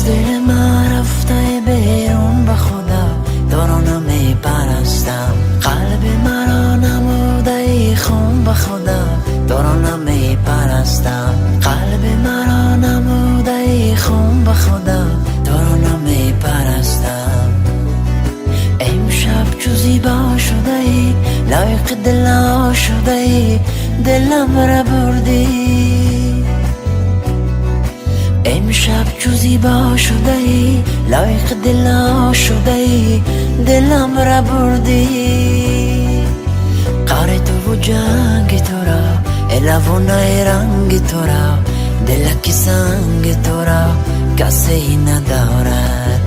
از دل من رفته بیرون به خدا، تو رو نمی پرستم. قلب مرا نموده ای خون به خدا، تو رو نمی پرستم. قلب مرا نموده ای خون به خدا، تو رو نمی پرستم. امشب چو زیبا شده ای، لایق دل شده ای، دلم را بردی. امشب چو زیبا شده ای، لایق دل شده ای، دلم را بردی. قهر تو و جنگ تو را، الوانای رنگ تو را، دلکی سنگ تو را کسی ندارد.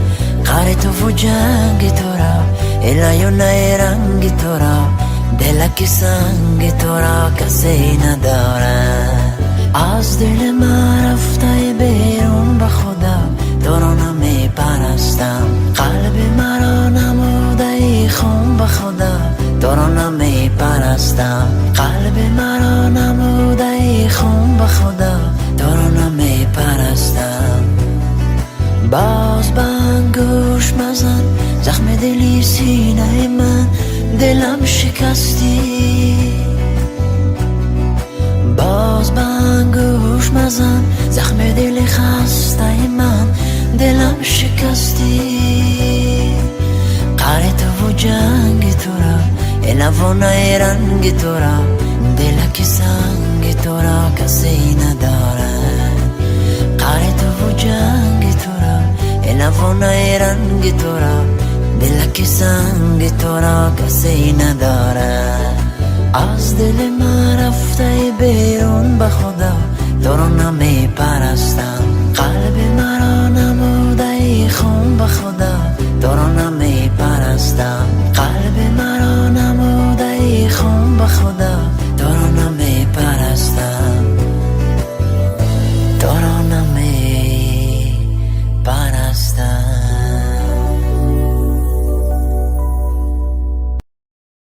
قهر تو و جنگ تو را، الوانای رنگ تو را، دلکی سنگ تو را کسی ندارد. از دل من رفته بیرون به خدا، تو رو نمی پرستم. قلب مرا نموده ای خون به خدا، تو رو نمی پرستم. قلب مرا نموده ای خون به خدا، تو رو نمی پرستم. باز بنگوش مزن، زخم دلی سینه من، دلم شکستی. باز بنگوش مزن، زخم دل خسته من، دلم شکستی. قهر تو و جنگ تو را، الوانای رنگ تو را، دلکی سنگ تو را کسی ندارد. قهر تو و جنگ تو را، الوانای رنگ تو را، دلکی سنگ تو را کسی ندارد. از دل من رفته بیرون به خدا، تو رو نمی پرستم. قلب مرا نموده ای خون به خدا، تو رو نمی پرستم. قلب مرا نموده ای خون به خدا،